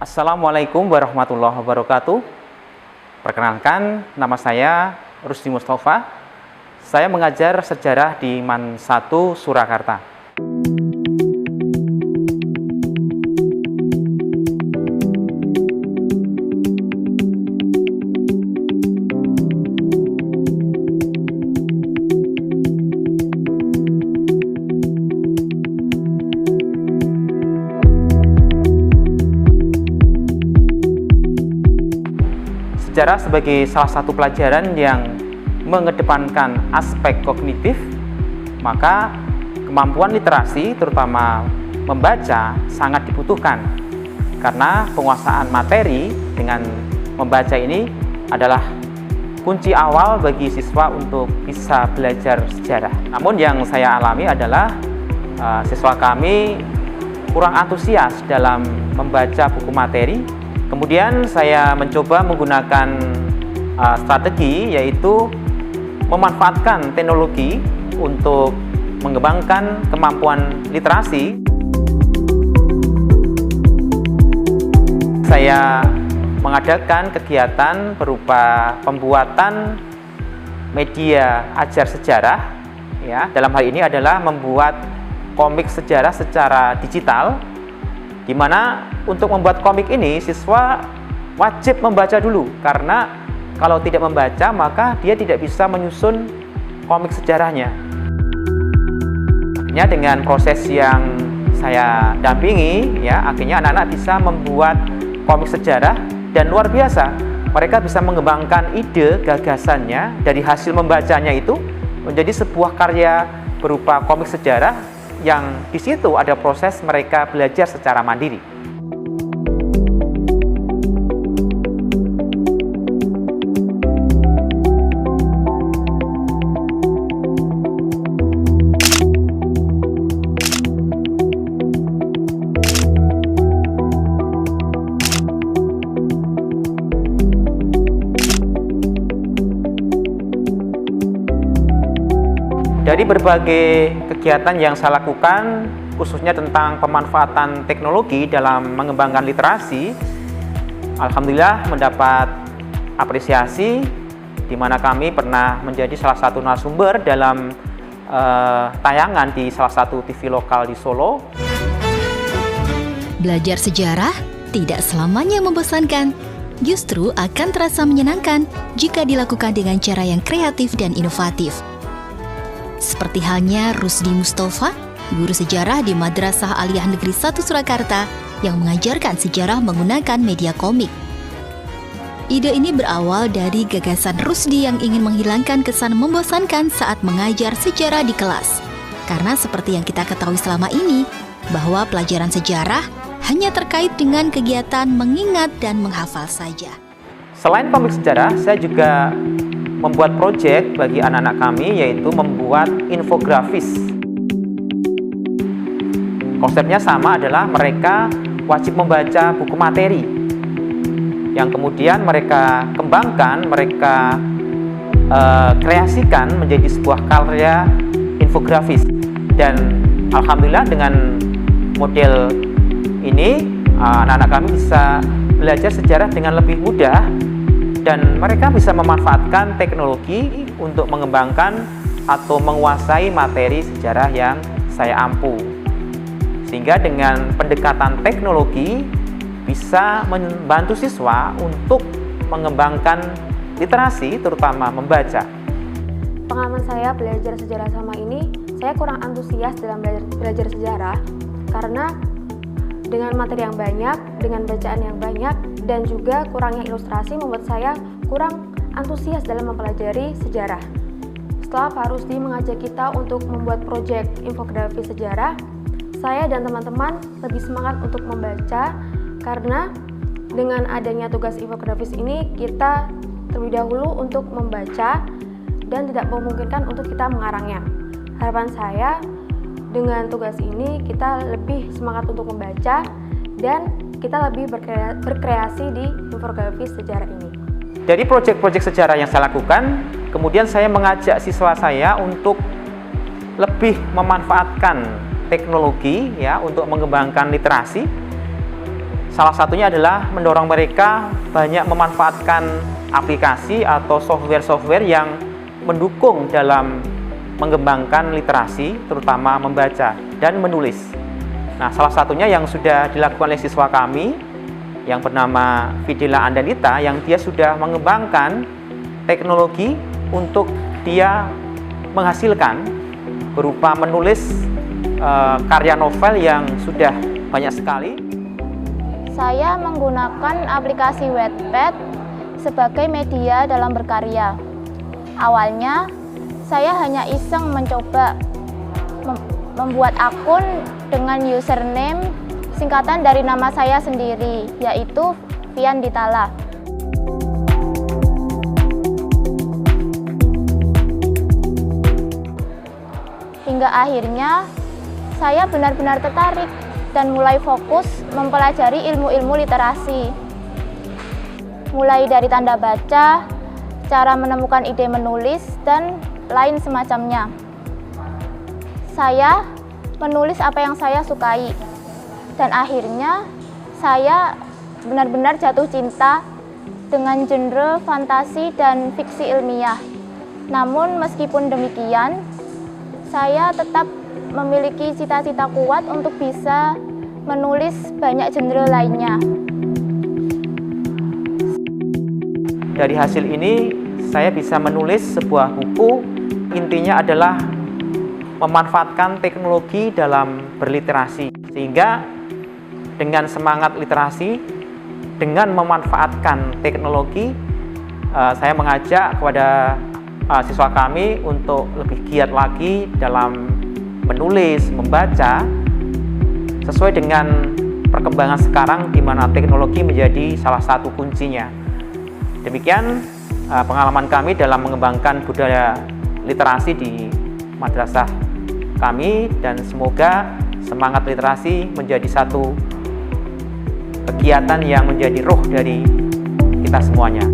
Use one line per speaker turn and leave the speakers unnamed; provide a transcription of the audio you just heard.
Assalamualaikum warahmatullahi wabarakatuh. Perkenalkan, nama saya Rusdi Mustafa. Saya mengajar sejarah di MAN 1 Surakarta. Sejarah sebagai salah satu pelajaran yang mengedepankan aspek kognitif, maka kemampuan literasi terutama membaca sangat dibutuhkan karena penguasaan materi dengan membaca ini adalah kunci awal bagi siswa untuk bisa belajar sejarah. Namun yang saya alami adalah siswa kami kurang antusias dalam membaca buku materi. Kemudian saya mencoba menggunakan strategi, yaitu memanfaatkan teknologi untuk mengembangkan kemampuan literasi. Saya mengadakan kegiatan berupa pembuatan media ajar sejarah, ya. Dalam hal ini adalah membuat komik sejarah secara digital, di mana untuk membuat komik ini siswa wajib membaca dulu, karena kalau tidak membaca maka dia tidak bisa menyusun komik sejarahnya. Akhirnya dengan proses yang saya dampingi, ya, akhirnya anak-anak bisa membuat komik sejarah dan luar biasa. Mereka bisa mengembangkan ide gagasannya dari hasil membacanya itu menjadi sebuah karya berupa komik sejarah yang di situ ada proses mereka belajar secara mandiri. Dari berbagai kegiatan yang saya lakukan, khususnya tentang pemanfaatan teknologi dalam mengembangkan literasi, alhamdulillah mendapat apresiasi, di mana kami pernah menjadi salah satu narasumber dalam tayangan di salah satu TV lokal di Solo.
Belajar sejarah tidak selamanya membosankan, justru akan terasa menyenangkan jika dilakukan dengan cara yang kreatif dan inovatif. Seperti halnya Rusdi Mustafa, guru sejarah di Madrasah Aliyah Negeri 1 Surakarta yang mengajarkan sejarah menggunakan media komik. Ide ini berawal dari gagasan Rusdi yang ingin menghilangkan kesan membosankan saat mengajar sejarah di kelas. Karena seperti yang kita ketahui selama ini, bahwa pelajaran sejarah hanya terkait dengan kegiatan mengingat dan menghafal saja.
Selain komik sejarah, saya juga membuat proyek bagi anak-anak kami, yaitu membuat infografis. Konsepnya sama, adalah mereka wajib membaca buku materi yang kemudian mereka kembangkan, mereka kreasikan menjadi sebuah karya infografis. Dan alhamdulillah dengan model ini anak-anak kami bisa belajar sejarah dengan lebih mudah, dan mereka bisa memanfaatkan teknologi untuk mengembangkan atau menguasai materi sejarah yang saya ampu. Sehingga dengan pendekatan teknologi bisa membantu siswa untuk mengembangkan literasi, terutama membaca.
Pengalaman saya belajar sejarah selama ini, saya kurang antusias dalam belajar sejarah karena dengan materi yang banyak, dengan bacaan yang banyak, dan juga kurangnya ilustrasi membuat saya kurang antusias dalam mempelajari sejarah. Setelah Pak Rusdi mengajak kita untuk membuat proyek infografis sejarah, saya dan teman-teman lebih semangat untuk membaca, karena dengan adanya tugas infografis ini kita terlebih dahulu untuk membaca dan tidak memungkinkan untuk kita mengarangnya. Harapan saya dengan tugas ini kita lebih semangat untuk membaca dan kita lebih berkreasi di infografis sejarah ini.
Dari proyek-proyek sejarah yang saya lakukan, kemudian saya mengajak siswa saya untuk lebih memanfaatkan teknologi, ya, untuk mengembangkan literasi. salah satunya adalah mendorong mereka banyak memanfaatkan aplikasi atau software-software yang mendukung dalam mengembangkan literasi, terutama membaca dan menulis. Nah, salah satunya yang sudah dilakukan oleh siswa kami yang bernama Fidela Andalita, yang dia sudah mengembangkan teknologi untuk dia menghasilkan berupa menulis karya novel yang sudah banyak sekali.
Saya menggunakan aplikasi Wattpad sebagai media dalam berkarya. Awalnya, saya hanya iseng mencoba membuat akun dengan username singkatan dari nama saya sendiri, yaitu Fian Ditala. Hingga akhirnya, saya benar-benar tertarik dan mulai fokus mempelajari ilmu-ilmu literasi. Mulai dari tanda baca, cara menemukan ide menulis, dan lain semacamnya. Saya menulis apa yang saya sukai, dan akhirnya saya benar-benar jatuh cinta dengan genre fantasi dan fiksi ilmiah. Namun meskipun demikian, saya tetap memiliki cita-cita kuat untuk bisa menulis banyak genre lainnya.
Dari hasil ini, saya bisa menulis sebuah buku. Intinya adalah memanfaatkan teknologi dalam berliterasi, sehingga dengan semangat literasi, dengan memanfaatkan teknologi, saya mengajak kepada siswa kami untuk lebih giat lagi dalam menulis, membaca, sesuai dengan perkembangan sekarang di mana teknologi menjadi salah satu kuncinya. Demikian pengalaman kami dalam mengembangkan budaya literasi di madrasah kami, dan semoga semangat literasi menjadi satu kegiatan yang menjadi roh dari kita semuanya.